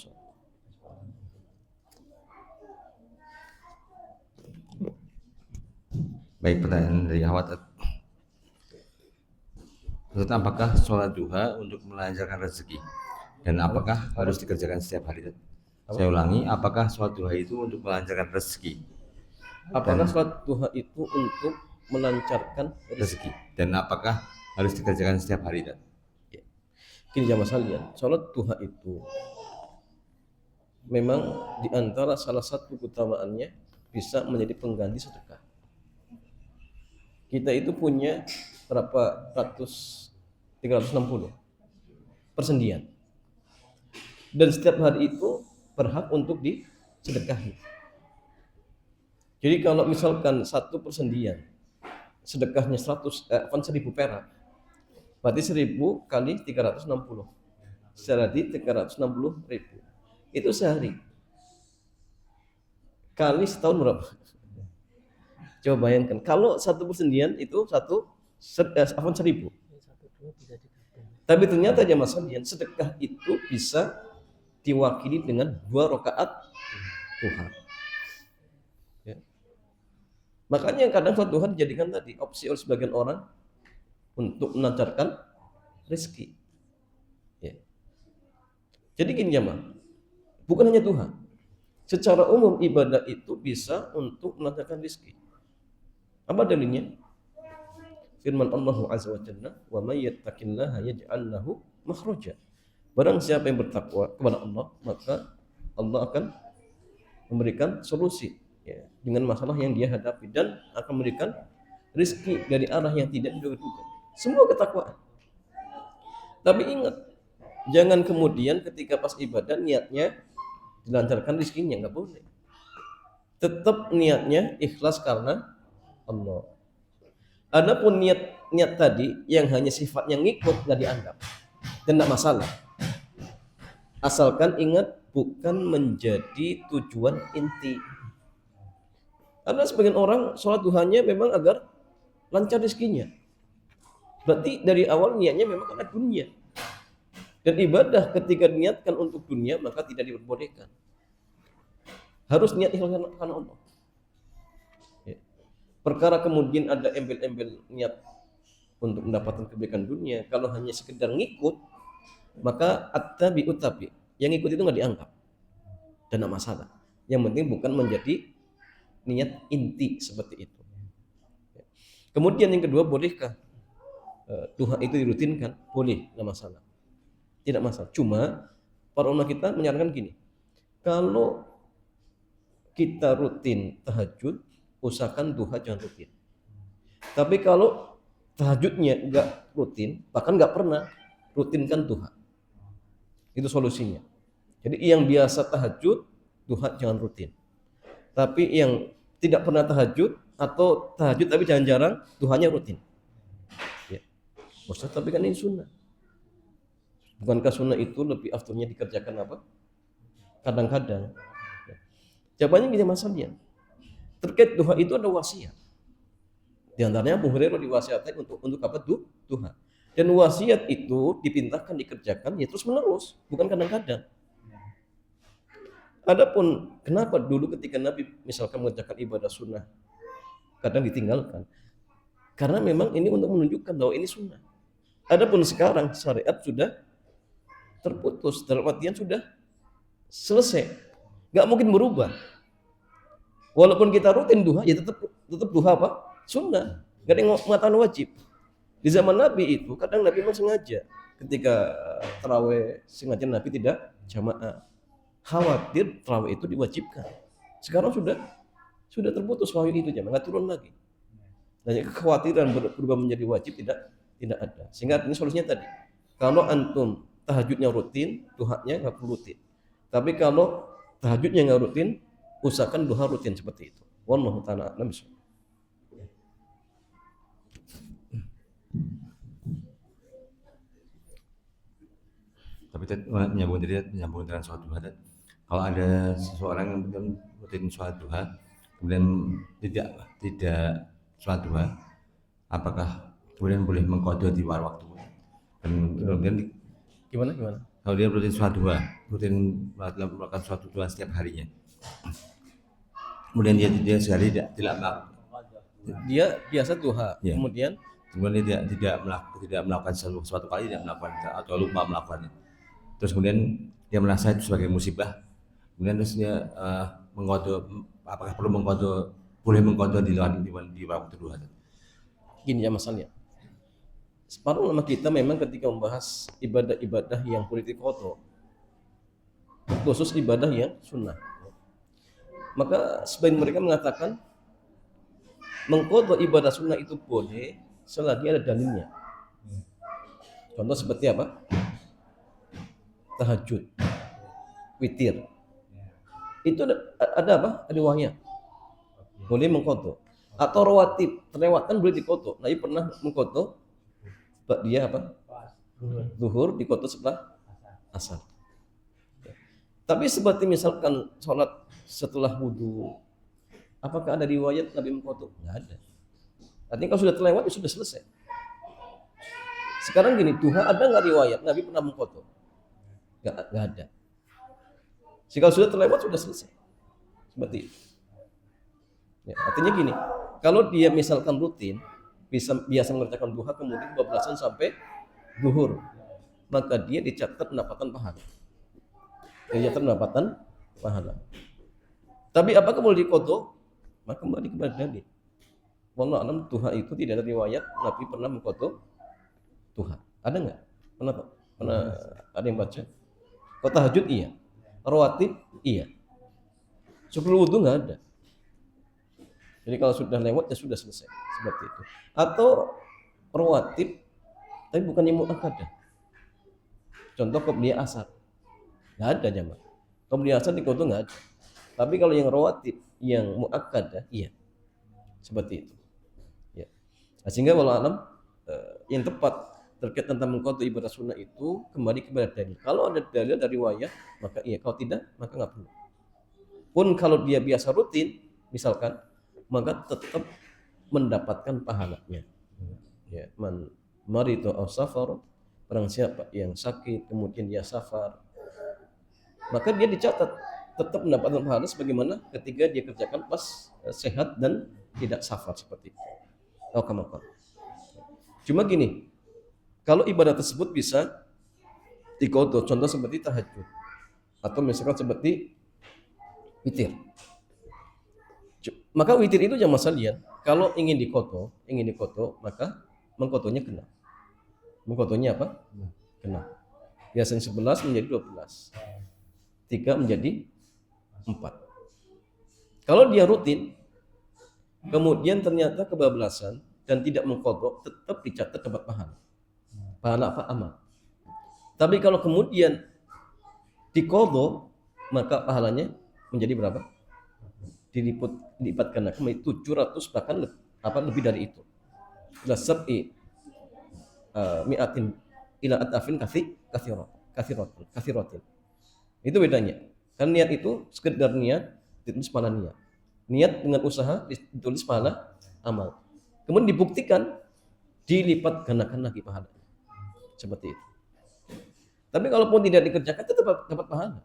Baik, pertanyaan dari Ahwat. Ustaz, apakah sholat duha untuk melancarkan rezeki? Dan apakah harus dikerjakan setiap hari? Saya ulangi, apakah sholat duha itu untuk melancarkan rezeki? Apakah sholat duha itu untuk melancarkan rezeki? Dan apakah harus dikerjakan setiap hari? Gini jamaah sekalian, sholat duha itu memang diantara salah satu keutamaannya bisa menjadi pengganti sedekah. Kita itu punya berapa ratus, 360 persendian, dan setiap hari itu berhak untuk disedekahi. Jadi kalau misalkan satu persendian sedekahnya 1.000 perak, berarti 1.000 kali 360, jadi 360.000. Itu sehari. Kali setahun berapa? Coba bayangkan, kalau satu persendian itu 1.000. Tapi ternyata jamaah sekalian, sedekah itu bisa diwakili dengan 2 rakaat duha. Ya. Makanya kadang sholat duha dijadikan tadi opsi oleh sebagian orang untuk melancarkan rezeki. Ya. Jadi gini jamaah, bukan hanya duha. Secara umum ibadah itu bisa untuk melancarkan rezeki. Apa dalilnya? Firman Allah Azza wa Jalla, "Wa may yattaqillaha yaj'al lahu makhraja." Barang siapa yang bertakwa kepada Allah, maka Allah akan memberikan solusi ya, dengan masalah yang dia hadapi, dan akan memberikan rezeki dari arah yang tidak diduga-duga. Semua ketakwaan. Tapi ingat, jangan kemudian ketika pas ibadah niatnya dilancarkan rezekinya, nggak boleh. Tetap niatnya ikhlas karena Allah. Adapun niat tadi yang hanya sifatnya ngikut nggak dianggap dan tidak masalah. Asalkan ingat bukan menjadi tujuan inti. Karena sebagian orang sholat duhanya memang agar lancar rezekinya. Berarti dari awal niatnya memang karena dunia. Dan ibadah ketika diniatkan untuk dunia maka tidak diperbolehkan. Harus niat ikhlas karena Allah. Perkara kemudian ada embel-embel niat untuk mendapatkan kebaikan dunia, kalau hanya sekedar ngikut, maka at-tabi'ut tabi, yang ngikut itu nggak dianggap dan tidak masalah. Yang penting bukan menjadi niat inti seperti itu. Kemudian yang kedua, bolehkah duha itu dirutinkan? Boleh, nggak masalah, tidak masalah. Cuma para ulama kita menyarankan gini, kalau kita rutin tahajud, usahakan duha jangan rutin. Tapi kalau tahajudnya enggak rutin, bahkan enggak pernah, rutinkan duha. Itu solusinya. Jadi yang biasa tahajud, duha jangan rutin. Tapi yang tidak pernah tahajud atau tahajud tapi jarang-jarang, duhanya rutin. Ya. Ustaz, tapi kan ini sunnah. Bukankah sunnah itu lebih afdalnya dikerjakan apa? Kadang-kadang. Ya. Jawabannya gini masalahnya. Terkait duha itu ada wasiat. Di antaranya Abu Hurairah diwasiatkan untuk apa? Duha. Dan wasiat itu dipintahkan dikerjakan ya terus menerus, bukan kadang-kadang. Adapun kenapa dulu ketika Nabi misalkan mengerjakan ibadah sunnah kadang ditinggalkan? Karena memang ini untuk menunjukkan bahwa ini sunnah. Adapun sekarang syariat sudah terputus, dalam artian sudah selesai, nggak mungkin berubah. Walaupun kita rutin duha, ya tetap duha apa? Sunnah, nggak ada yang mengatakan wajib. Di zaman Nabi itu kadang Nabi memang sengaja ketika taraweh sengaja Nabi tidak jamaah, khawatir taraweh itu diwajibkan. Sekarang sudah terputus wahyu itu, jamaah nggak turun lagi. Dan kekhawatiran berubah menjadi wajib tidak ada. Sehingga ini solusinya tadi. Kalau antum tahajudnya rutin, duhanya nggak perlu rutin. Tapi kalau tahajudnya nggak rutin, usahakan duha rutin seperti itu. Wallahu ta'ala a'lam bishawab. Tapi menyambung dengan sholat duha. Kalau ada seseorang yang rutin sholat duha, kemudian tidak sholat duha, apakah kemudian boleh mengqadha di waktu? Dan kemudian Gimana? kalau dia rutin sholat duha, rutin melakukan sholat duha setiap harinya, kemudian dia sehari tidak melakukan, Dia biasa duha, Ya. kemudian dia tidak melakukan suatu kali, tidak melakukan atau lupa melakukannya. Terus kemudian dia merasa itu sebagai musibah, kemudian terus dia mengqadha, apakah boleh mengqadha di waktu duha? gini ya masalahnya. Separuh ulama kita memang ketika membahas ibadah-ibadah yang politik kotor, khusus ibadah yang sunnah, maka sebagian mereka mengatakan mengqadha ibadah sunnah itu boleh selagi ada dalilnya. Contoh seperti apa? Tahajud, witir. Itu ada apa? Ada riwayat. Boleh mengqadha. Atau rawatib, terlewatan boleh diqadha. Nabi pernah mengqadha dia apa? Zuhur diqadha setelah asar. Tapi seperti misalkan sholat setelah wudhu, apakah ada riwayat Nabi mengqadha? Nggak ada. Artinya kalau sudah terlewat ya sudah selesai. Sekarang gini, duha ada nggak riwayat Nabi pernah mengqadha? Nggak ada. Jika sudah terlewat sudah selesai. Seperti itu. Ya, artinya gini, kalau dia misalkan rutin biasa mengerjakan duha kemudian bablasan sampai zuhur, maka dia dicatat mendapatkan pahala. Tapi apakah boleh diqadha? Maka kembali kepada dalil. Wallahu alam, duha itu tidak ada riwayat Nabi pernah mengqadha duha. Ada nggak? Pernah ada yang baca? Kalau tahajud iya, rawatib iya. Sebelum wudu nggak ada. Jadi kalau sudah lewat ya sudah selesai, seperti itu. Atau rawatib tapi bukan yang muakkadah. Contoh qobliyah asar, nggak ada jamaah. Qobliyah asar di qadha nggak ada. Tapi kalau yang rawatib yang muakkadah iya, seperti itu. Ya. Nah, sehingga walau alam yang tepat terkait tentang mengqadha ibadah sunnah itu kembali kepada dalil. Kalau ada dalil dari riwayat maka iya, kalau tidak maka nggak perlu. Pun kalau dia biasa rutin misalkan, maka tetap mendapatkan pahalanya. Ya, man maridu aw safar, barang siapa yang sakit kemudian dia safar, maka dia dicatat tetap mendapatkan pahala sebagaimana ketika dia kerjakan pas sehat dan tidak safar seperti itu. Cuma gini, kalau ibadah tersebut bisa diqadha, contoh seperti tahajud atau misalkan seperti witir. Maka witir itu jangan masalah, kalau ingin diqadha maka mengqadhanya genap. Mengqadhanya apa? Genap. Biasanya 11 menjadi 12. 3 menjadi 4. Kalau dia rutin kemudian ternyata kebablasan dan tidak mengqadha, tetap dicatat dapat pahala. Pahala apa? Amal. Tapi kalau kemudian diqadha, maka pahalanya menjadi berapa? Dilipat gandakan menjadi 700 bahkan lebih dari itu. Ila sab'i mi'atin ila atafin kathiratin. Itu bedanya. Kan niat itu sekedar niat ditulis pahala niat. Niat dengan usaha ditulis pahala amal. Kemudian dibuktikan dilipat gandakan lagi pahalanya. Seperti itu. Tapi kalaupun tidak dikerjakan tetap dapat pahala.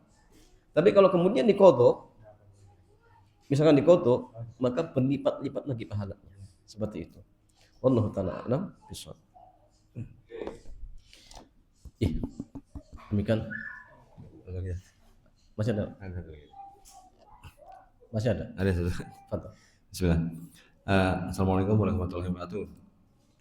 Tapi kalau kemudian diqadha, misalkan diqadha, maka berlipat-lipat lagi pahalanya. Seperti itu. Wallahu ta'ala a'lam bishawab. Ih, demikian Satu lagi. masih ada, Ada satu lagi. masih ada. Ada satu. Fadhol. Bismillah. Assalamualaikum warahmatullahi wabarakatuh.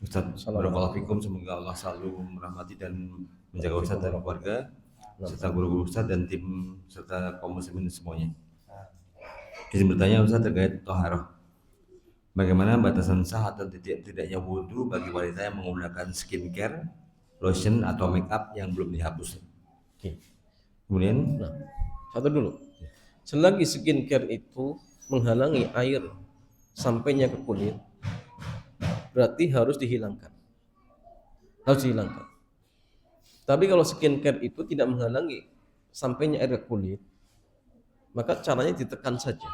Ustaz, barakallahu fikum, semoga Allah selalu merahmati dan menjaga Ustaz dan keluarga, serta guru-guru Ustaz dan tim serta kaum muslimin semuanya. Izin bertanya Ustaz terkait toharoh. Bagaimana batasan sah atau tidaknya wudhu bagi wanita yang menggunakan skincare, lotion atau make up yang belum dihapus? Oke. Kemudian Nah, satu dulu. Selagi skincare itu menghalangi air sampainya ke kulit, berarti harus dihilangkan. Harus dihilangkan. Tapi kalau skincare itu tidak menghalangi sampainya air ke kulit, maka caranya ditekan saja.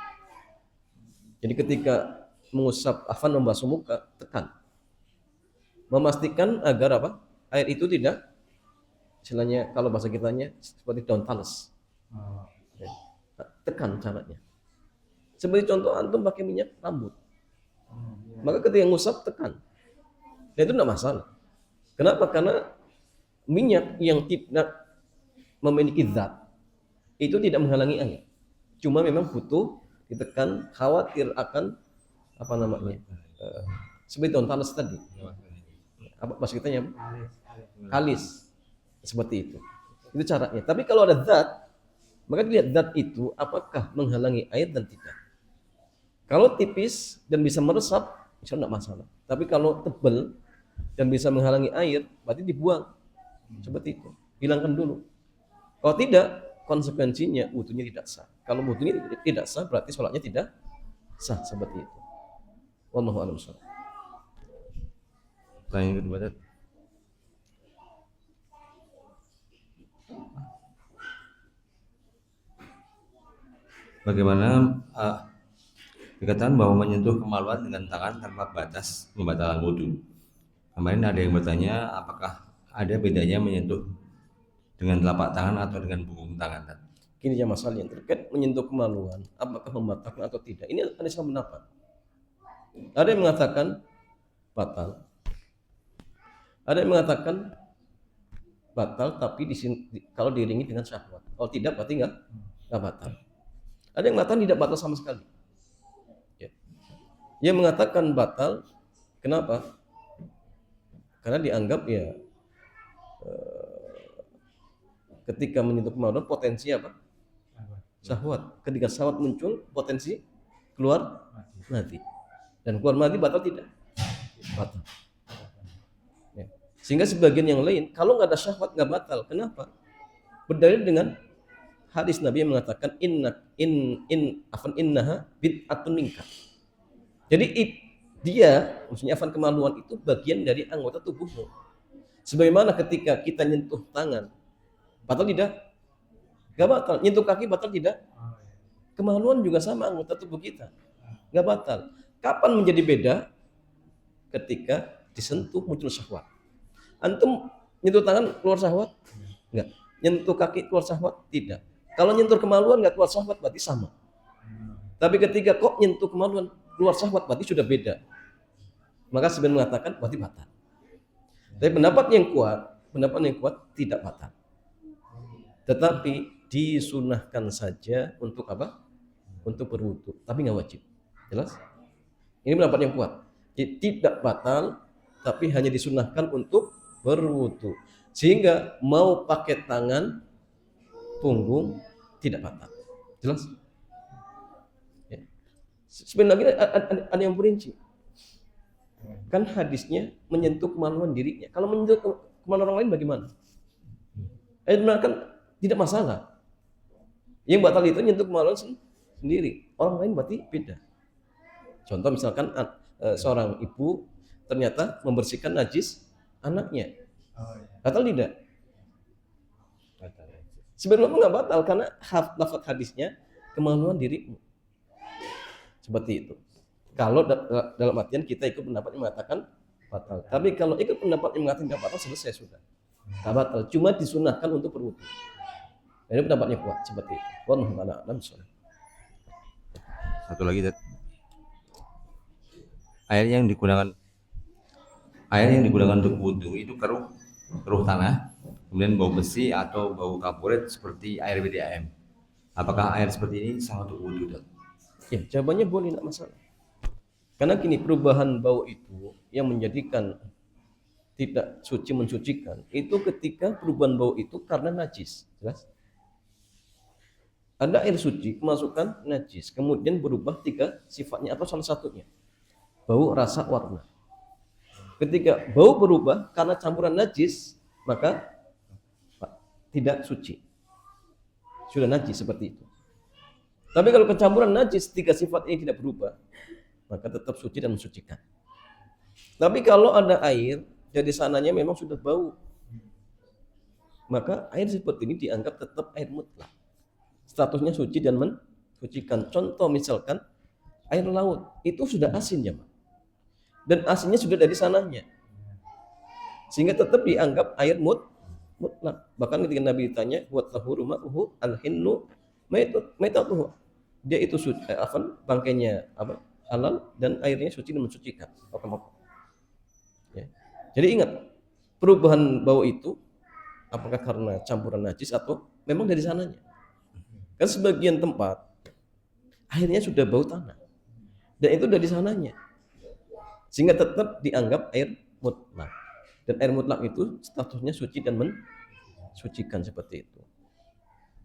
Jadi ketika mengusap membasuh muka, tekan. Memastikan agar apa? Air itu tidak, istilahnya kalau bahasa kitanya seperti daun tales. Ya. Tekan caranya. Seperti contoh antum pakai minyak rambut. Maka ketika ngusap tekan. Dan itu tidak masalah. Kenapa? Karena minyak yang tidak memiliki zat itu tidak menghalangi air. Cuma memang butuh ditekan, khawatir akan apa namanya? Seperti daun tales tadi. Apa bahasa kitanya? Kalis. Seperti itu. Itu caranya. Tapi kalau ada zat, maka dilihat zat itu apakah menghalangi air dan tidak. Kalau tipis dan bisa meresap, insya Allah tidak masalah. Tapi kalau tebal dan bisa menghalangi air, berarti dibuang. Seperti itu. Hilangkan dulu. Kalau tidak, konsekuensinya wudunya tidak sah. Kalau wudunya tidak sah, berarti sholatnya tidak sah. Seperti itu. Wallahu a'lam bishawab. pertanyaan kedua, Ustaz. Bagaimana dikatakan bahwa menyentuh kemaluan dengan tangan tanpa batas membatalkan wudhu. Kemarin ada yang bertanya apakah ada bedanya menyentuh dengan telapak tangan atau dengan punggung tangan. Ini ya masalah yang terkait menyentuh kemaluan, apakah membatalkan atau tidak. Ini ada salah pendapat. Ada yang mengatakan batal. Ada yang mengatakan batal tapi kalau diiringi dengan syahwat. Kalau tidak berarti nggak batal. Ada yang mengatakan tidak batal sama sekali. Ya. Yang mengatakan batal, kenapa? Karena dianggap ya ketika menyentuh kemaluan potensi apa? Syahwat. Ketika syahwat muncul, potensi keluar mati. Dan keluar mati batal tidak? Batal. Ya. Sehingga sebagian yang lain, kalau nggak ada syahwat nggak batal. Kenapa? Berdalil dengan hadis Nabi yang mengatakan innaha bid'atun minka. Jadi dia, maksudnya afan kemaluan itu bagian dari anggota tubuhmu. Sebagaimana ketika kita nyentuh tangan, batal tidak? Gak batal. Nyentuh kaki batal tidak? Kemaluan juga sama anggota tubuh kita. Gak batal. Kapan menjadi beda? Ketika disentuh muncul syahwat. Antum nyentuh tangan keluar syahwat? Enggak. Nyentuh kaki keluar syahwat? Tidak. Kalau nyentuh kemaluan nggak keluar syahwat berarti sama. Tapi ketika kok nyentuh kemaluan keluar syahwat berarti sudah beda. Maka sebenarnya mengatakan berarti batal. Tapi pendapat yang kuat tidak batal. Tetapi disunahkan saja untuk apa? Untuk berwudu, tapi nggak wajib. Jelas? Ini pendapat yang kuat. Jadi, tidak batal, tapi hanya disunahkan untuk berwudu. Sehingga mau pakai tangan, punggung tidak batal. Jelas? Ya. Sebenarnya ada yang berinci. Kan hadisnya menyentuh kemaluan dirinya. Kalau menyentuh kemaluan orang lain bagaimana? Kan tidak masalah. Yang batal itu menyentuh kemaluan sendiri. Orang lain berarti beda. Contoh misalkan seorang ibu ternyata membersihkan najis anaknya. Batal tidak? Sebenarnya nggak batal karena lafaz hadisnya kemaluan dirimu. Seperti itu. Kalau dalam artian kita ikut pendapat yang mengatakan batal. Tapi kalau ikut pendapat yang mengatakan nggak batal, selesai sudah. Nggak batal. Cuma disunahkan untuk berwudu. Ini pendapatnya kuat seperti itu. Wallahu a'lam bishawab. Satu lagi, Dad. Air yang digunakan untuk wudhu itu keruh tanah, kemudian bau besi atau bau kaporit seperti air PDAM. Apakah air seperti ini sah untuk wudhu? Dok? Ya, jawabannya boleh, tidak masalah. Karena gini, perubahan bau itu yang menjadikan tidak suci mensucikan itu ketika perubahan bau itu karena najis, jelas. Ada air suci kemasukan najis, kemudian berubah 3 sifatnya atau salah satunya. Bau, rasa, warna. Ketika bau berubah karena campuran najis, maka tidak suci. Sudah najis seperti itu. Tapi kalau kecampuran najis 3 sifat ini tidak berubah, maka tetap suci dan mensucikan. Tapi kalau ada air dari sananya memang sudah bau, maka air seperti ini dianggap tetap air mutlak. Statusnya suci dan mensucikan. Contoh misalkan air laut itu sudah asin ya, Pak. Dan asinnya sudah dari sananya, sehingga tetap dianggap air mutlak. Bahkan ketika Nabi ditanya, "Wa tahuru ma'uhu al-hinnu maitatuhu." Dia itu suci, bangkainya halal dan airnya suci dan mensucikan. Ya. Jadi ingat, perubahan bau itu apakah karena campuran najis atau memang dari sananya. Kan sebagian tempat airnya sudah bau tanah dan itu dari sananya, sehingga tetap dianggap air mutlak. Dan air mutlak itu statusnya suci dan mensucikan seperti itu.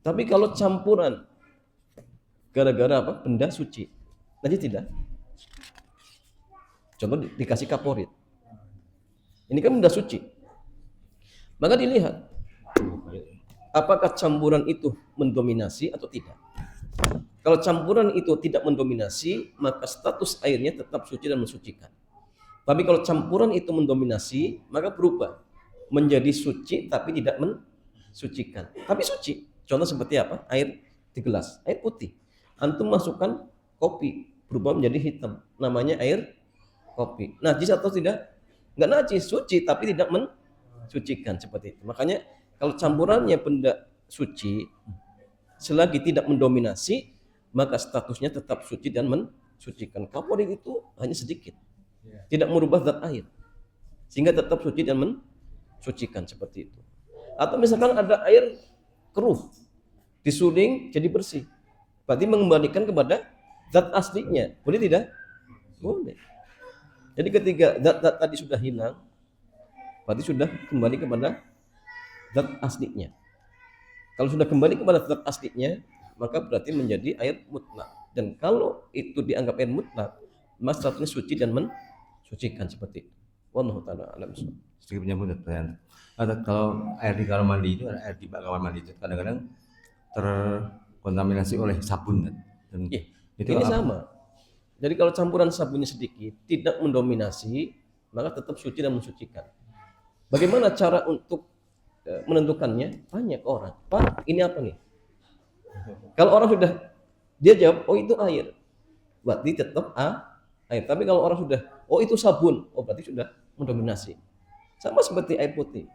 Tapi kalau campuran gara-gara benda suci, najis tidak. Contoh dikasih kaporit. Ini kan benda suci. Maka dilihat apakah campuran itu mendominasi atau tidak. Kalau campuran itu tidak mendominasi, maka status airnya tetap suci dan mensucikan. Tapi kalau campuran itu mendominasi, maka berubah menjadi suci tapi tidak mensucikan. Tapi suci. Contoh seperti apa? Air di gelas, air putih. Antum masukkan kopi, berubah menjadi hitam. Namanya air kopi. Najis atau tidak? Enggak najis, suci tapi tidak mensucikan seperti itu. Makanya kalau campurannya benda suci, selagi tidak mendominasi, maka statusnya tetap suci dan mensucikan. Kaporit itu hanya sedikit, tidak merubah zat air, sehingga tetap suci dan mensucikan seperti itu. Atau misalkan ada air keruh, disuling jadi bersih, berarti mengembalikan kepada zat aslinya. Boleh tidak? Boleh. Jadi ketika zat-zat tadi sudah hilang, berarti sudah kembali kepada zat aslinya. Kalau sudah kembali kepada zat aslinya, maka berarti menjadi air mutlak. Dan kalau itu dianggap air mutlak, maka statusnya suci dan mensucikan seperti itu. Wallahu ta'ala a'lam. Sedikit menyambung pertanyaan. Kalau air di kamar mandi itu, air di kamar mandi itu kadang-kadang terkontaminasi oleh sabun kan? Dan itu ini sama. Jadi kalau campuran sabunnya sedikit, tidak mendominasi, maka tetap suci dan mensucikan. Bagaimana cara untuk menentukannya? Banyak orang, Pak, ini apa nih? Kalau orang sudah, dia jawab, oh itu air, berarti tetap air. Tapi kalau orang sudah, oh itu sabun, oh berarti sudah mendominasi. Sama seperti air putih.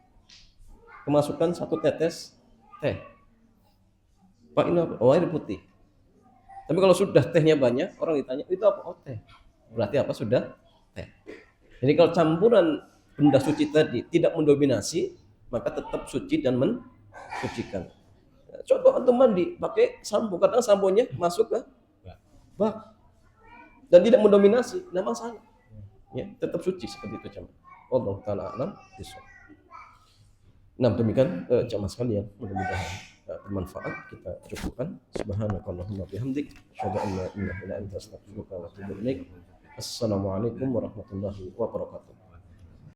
Kemasukan 1 tetes teh, Pak ini apa? Oh air putih. Tapi kalau sudah tehnya banyak, orang ditanya, itu apa? Oh teh. Berarti apa? Sudah teh. Jadi kalau campuran benda suci tadi tidak mendominasi, maka tetap suci dan mensucikan. Contoh antum mandi pakai sampo, kadang samponya masuk ke bak dan tidak mendominasi, tidak masalah. Ya, tetap suci seperti itu jemaah. Allah taala alam bisawab. Nah, demikian jemaah sekalian, mudah-mudahan bermanfaat. Kita cukupkan. Subhanakallahumma bihamdik, asyhadu an la ilaha illa anta, astaghfiruka wa atubu ilaik. Assalamualaikum warahmatullahi wabarakatuh.